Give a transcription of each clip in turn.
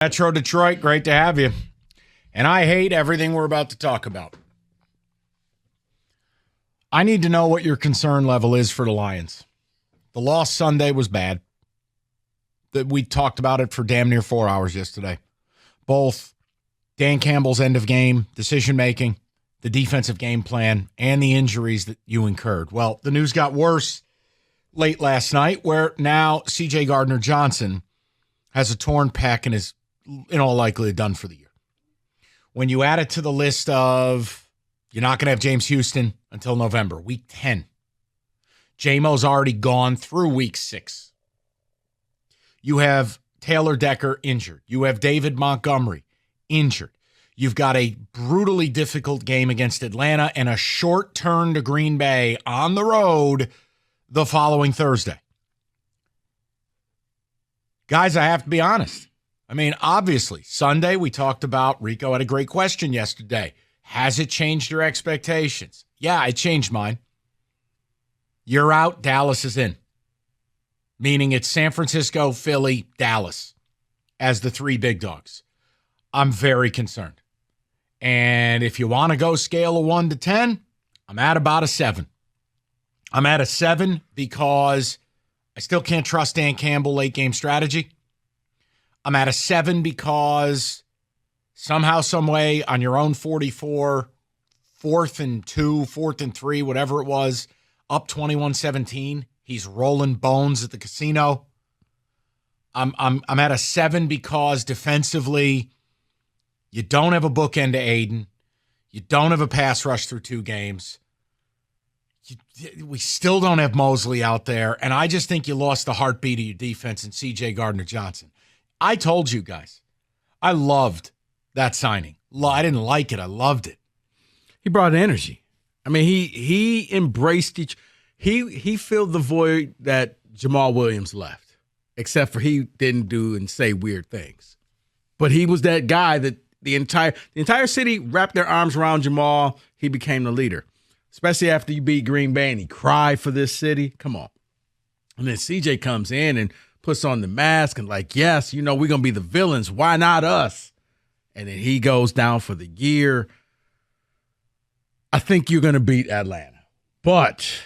Metro Detroit, great to have you. And I hate everything we're about to talk about. I need to know what your concern level is for the Lions. The loss Sunday was bad. We talked about it for damn near 4 hours yesterday. Both Dan Campbell's end of game decision-making, the defensive game plan, and the injuries that you incurred. Well, the news got worse late last night where now C.J. Gardner-Johnson has a torn pec and is in all likelihood done for the year. When you add it to the list of you're not going to have James Houston until November, week 10. J-Mo's already gone through week 6. You have Taylor Decker injured. You have David Montgomery injured. You've got a brutally difficult game against Atlanta and a short turn to Green Bay on the road the following Thursday. Guys, I have to be honest. I mean, obviously, Sunday we talked about, Rico had a great question yesterday. Has it changed your expectations? Yeah, it changed mine. You're out, Dallas is in. Meaning it's San Francisco, Philly, Dallas as the three big dogs. I'm very concerned. And if you want to go scale of 1 to 10, I'm at about a 7. I'm at a 7 because I still can't trust Dan Campbell late game strategy. I'm at a 7 because somehow, some way, on your own 44, 4th and 2, 4th and 3, whatever it was, up 21-17. He's rolling bones at the casino. I'm at a 7 because defensively, you don't have a bookend to Aiden. You don't have a pass rush through 2 games. We still don't have Mosley out there, and I just think you lost the heartbeat of your defense in C.J. Gardner-Johnson. I told you guys, I loved that signing. I didn't like it. I loved it. He brought energy. I mean, he embraced he filled the void that Jamal Williams left, except for he didn't do and say weird things. But he was that guy that the entire city wrapped their arms around Jamal. He became the leader, especially after you beat Green Bay and he cried for this city. Come on. And then CJ comes in and puts on the mask and like, yes, we're going to be the villains. Why not us? And then he goes down for the year. I think you're going to beat Atlanta. But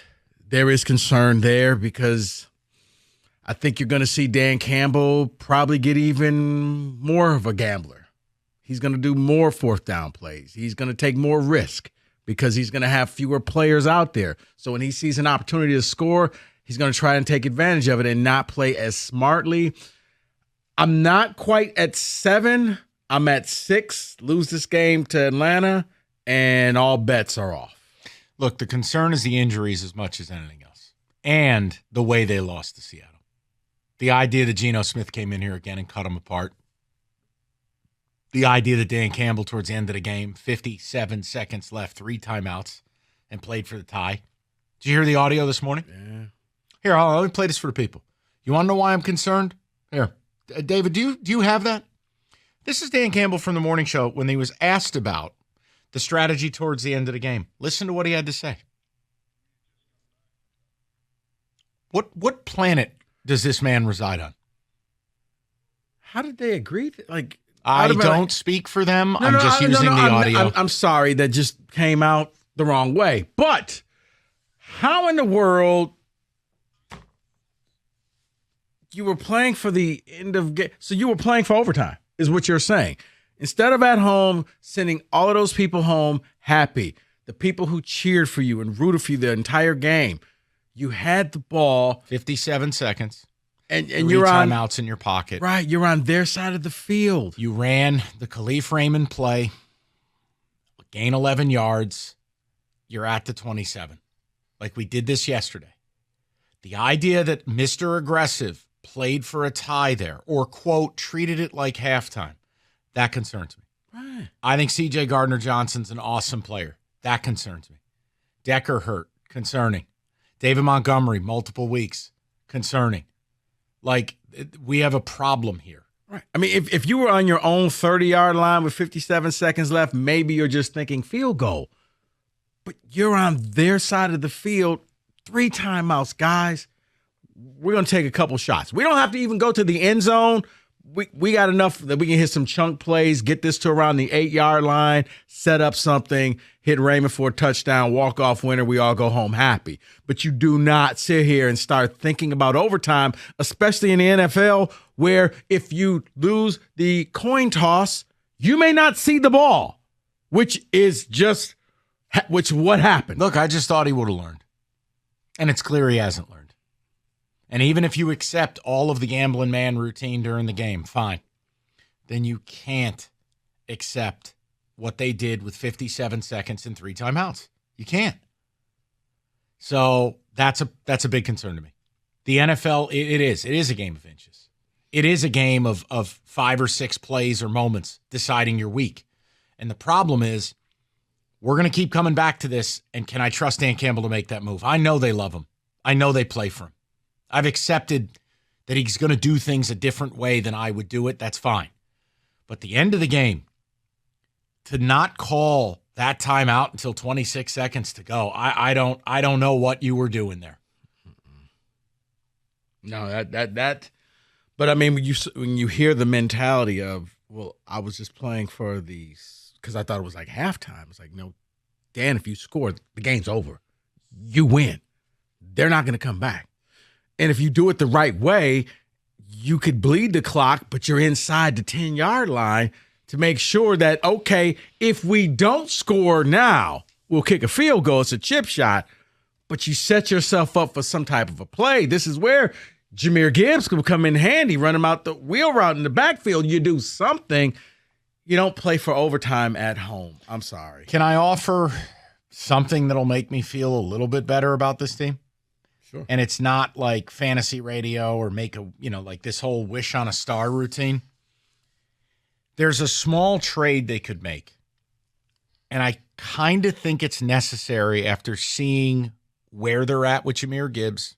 there is concern there because I think you're going to see Dan Campbell probably get even more of a gambler. He's going to do more 4th down plays. He's going to take more risk because he's going to have fewer players out there. So when he sees an opportunity to score, he's going to try and take advantage of it and not play as smartly. I'm not quite at 7. I'm at 6. Lose this game to Atlanta, and all bets are off. Look, the concern is the injuries as much as anything else, and the way they lost to Seattle. The idea that Geno Smith came in here again and cut them apart. The idea that Dan Campbell, towards the end of the game, 57 seconds left, 3 timeouts, and played for the tie. Did you hear the audio this morning? Yeah. Here, let me play this for the people. You want to know why I'm concerned? Here. David, do you have that? This is Dan Campbell from the morning show when he was asked about the strategy towards the end of the game. Listen to what he had to say. What planet does this man reside on? How did they agree? I don't speak for them. I'm just using the audio. I'm sorry, that just came out the wrong way. But how in the world you were playing for the end of game? So you were playing for overtime, is what you're saying. Instead of at home, sending all of those people home happy, the people who cheered for you and rooted for you the entire game, you had the ball. 57 seconds. And you're on timeouts in your pocket. Right, you're on their side of the field. You ran the Khalif Raymond play, gain 11 yards. You're at the 27. Like we did this yesterday. The idea that Mr. Aggressive played for a tie there or, quote, treated it like halftime, that concerns me. Right. I think C.J. Gardner-Johnson's an awesome player. That concerns me. Decker hurt, concerning. David Montgomery, multiple weeks, concerning. Like, we have a problem here. Right. I mean, if you were on your own 30-yard line with 57 seconds left, maybe you're just thinking field goal. But you're on their side of the field. 3 timeouts, guys. We're going to take a couple shots. We don't have to even go to the end zone. we got enough that we can hit some chunk plays, get this to around the 8-yard line, set up something, hit Raymond for a touchdown, walk off winner. We all go home happy. But you do not sit here and start thinking about overtime, especially in the NFL, where if you lose the coin toss, you may not see the ball, which what happened. Look, I just thought he would have learned. And it's clear he hasn't learned. And even if you accept all of the gambling man routine during the game, fine. Then you can't accept what they did with 57 seconds and 3 timeouts. You can't. So that's a big concern to me. The NFL, it is a game of inches. It is a game of 5 or 6 plays or moments deciding your week. And the problem is we're going to keep coming back to this, and can I trust Dan Campbell to make that move? I know they love him. I know they play for him. I've accepted that he's going to do things a different way than I would do it. That's fine. But the end of the game, to not call that timeout until 26 seconds to go, I don't know what you were doing there. No, that. But I mean, when you hear the mentality of, well, I was just playing for these because I thought it was like halftime. It's like, no, Dan, if you score, the game's over. You win. They're not going to come back. And if you do it the right way, you could bleed the clock, but you're inside the 10-yard line to make sure that, okay, if we don't score now, we'll kick a field goal. It's a chip shot, but you set yourself up for some type of a play. This is where Jahmyr Gibbs will come in handy, run him out the wheel route in the backfield. You do something. You don't play for overtime at home. I'm sorry. Can I offer something that'll make me feel a little bit better about this team? Sure. And it's not like fantasy radio or like this whole wish on a star routine. There's a small trade they could make. And I kind of think it's necessary after seeing where they're at with Jahmyr Gibbs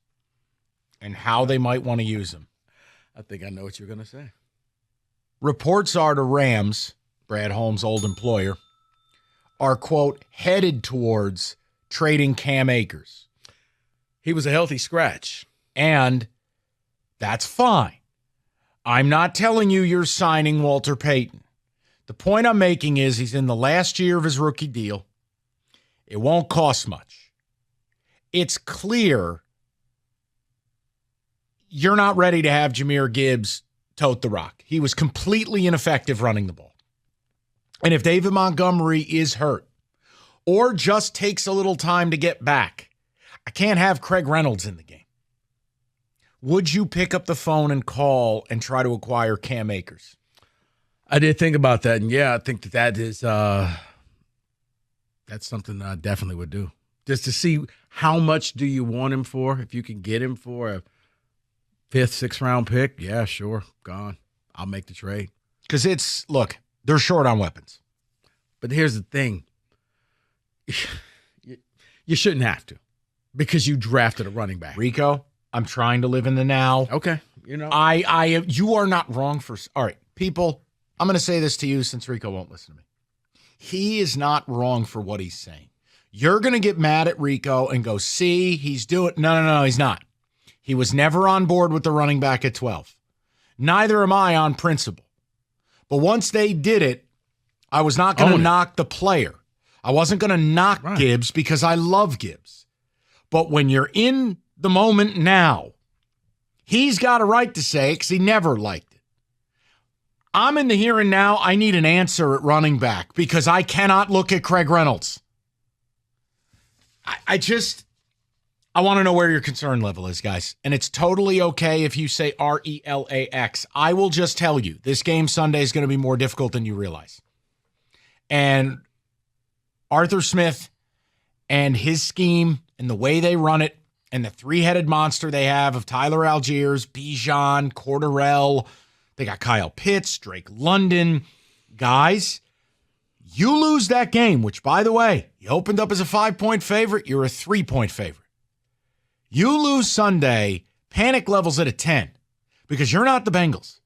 and how they might want to use him. I think I know what you're going to say. Reports are the Rams, Brad Holmes' old employer, are, quote, headed towards trading Cam Akers. He was a healthy scratch. And that's fine. I'm not telling you you're signing Walter Payton. The point I'm making is he's in the last year of his rookie deal. It won't cost much. It's clear you're not ready to have Jahmyr Gibbs tote the rock. He was completely ineffective running the ball. And if David Montgomery is hurt or just takes a little time to get back, I can't have Craig Reynolds in the game. Would you pick up the phone and call and try to acquire Cam Akers? I did think about that, and yeah, I think that is that's something I definitely would do. Just to see how much do you want him for. If you can get him for a 5th, 6th round pick, yeah, sure, gone. I'll make the trade. Because look, they're short on weapons. But here's the thing. You shouldn't have to. Because you drafted a running back. Rico, I'm trying to live in the now. Okay. You are not wrong for, all right, people, I'm going to say this to you since Rico won't listen to me. He is not wrong for what he's saying. You're going to get mad at Rico and go, see, he's doing, no, he's not. He was never on board with the running back at 12. Neither am I on principle. But once they did it, I was not going to knock the player. I wasn't going to knock Gibbs because I love Gibbs. But when you're in the moment now, he's got a right to say it because he never liked it. I'm in the here and now. I need an answer at running back because I cannot look at Craig Reynolds. I want to know where your concern level is, guys. And it's totally okay if you say RELAX. I will just tell you, this game Sunday is going to be more difficult than you realize. And Arthur Smith and his scheme and the way they run it and the 3-headed monster they have of Tyler Algiers, Bijan, Cordarrelle, they got Kyle Pitts, Drake London. Guys, you lose that game, which, by the way, you opened up as a 5-point favorite. You're a 3-point favorite. You lose Sunday, panic levels at a 10 because you're not the Bengals.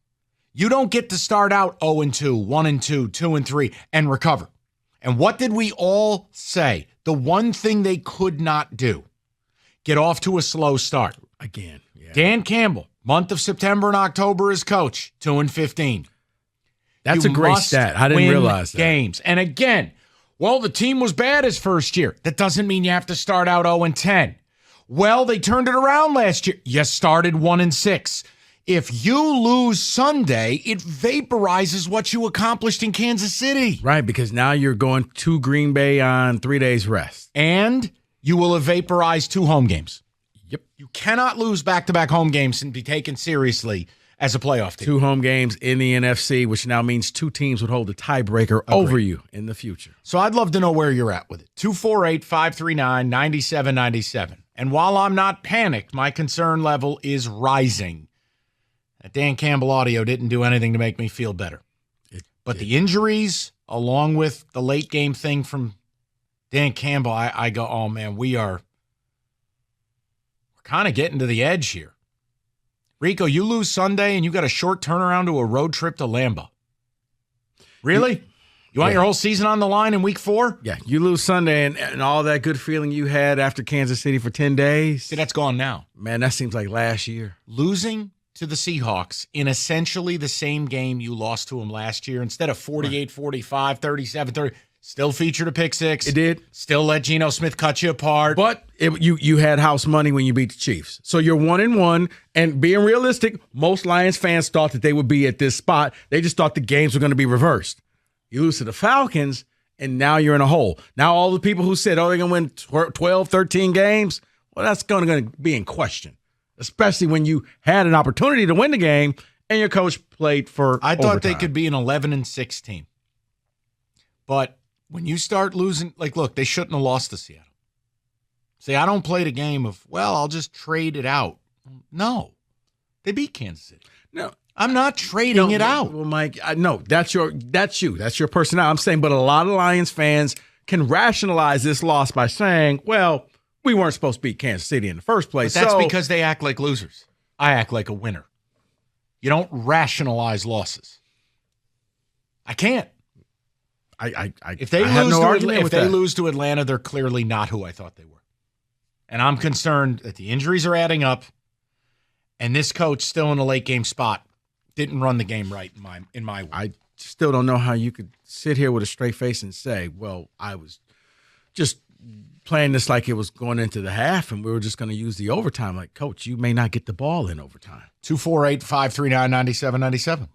You don't get to start out 0-2, 1-2, 2-3, and recover. And what did we all say? The one thing they could not do, get off to a slow start. Again, yeah. Dan Campbell, Month of September and October as coach, 2-15. That's You a great must stat. I didn't win realize that. games. And again, well, the team was bad his first year. That doesn't mean you have to start out 0-10. Well, they turned it around last year. You started 1-6. If you lose Sunday, it vaporizes what you accomplished in Kansas City. Right, because now you're going to Green Bay on 3 days rest. And you will have vaporized 2 home games. Yep. You cannot lose back-to-back home games and be taken seriously as a playoff team. 2 home games in the NFC, which now means 2 teams would hold the tiebreaker over you in the future. So I'd love to know where you're at with it. 248-539-9797. And while I'm not panicked, my concern level is rising. That Dan Campbell audio didn't do anything to make me feel better. But the injuries, along with the late game thing from Dan Campbell, I go, oh, man, we're kind of getting to the edge here. Rico, you lose Sunday and you got a short turnaround to a road trip to Lambeau. Really? You want your whole season on the line in week 4? Yeah, you lose Sunday and all that good feeling you had after Kansas City for 10 days. See, that's gone now. Man, that seems like last year. Losing to the Seahawks in essentially the same game you lost to them last year, instead of 48-45, 37-30, still featured a pick 6. It did. Still let Geno Smith cut you apart. But you had house money when you beat the Chiefs. So you're 1-1, and being realistic, most Lions fans thought that they would be at this spot. They just thought the games were going to be reversed. You lose to the Falcons, and now you're in a hole. Now all the people who said, oh, they're going to win 12, 13 games, well, that's going to be in question, especially when you had an opportunity to win the game and your coach played for I thought they overtime. could be an 11-6 team. But when you start losing, like, look, they shouldn't have lost to Seattle. See, I don't play the game of, well, I'll just trade it out. No. They beat Kansas City. No. I'm not trading it out. Well, Mike, no, that's you. That's your personality. I'm saying, but a lot of Lions fans can rationalize this loss by saying, well, we weren't supposed to beat Kansas City in the first place. But that's because they act like losers. I act like a winner. You don't rationalize losses. I can't. If they lose to Atlanta, they're clearly not who I thought they were. And I'm concerned that the injuries are adding up, and this coach still in a late game spot didn't run the game right in my way. I still don't know how you could sit here with a straight face and say, well, I was just playing this like it was going into the half and we were just going to use the overtime. Like, Coach, you may not get the ball in overtime. 248-539-9797.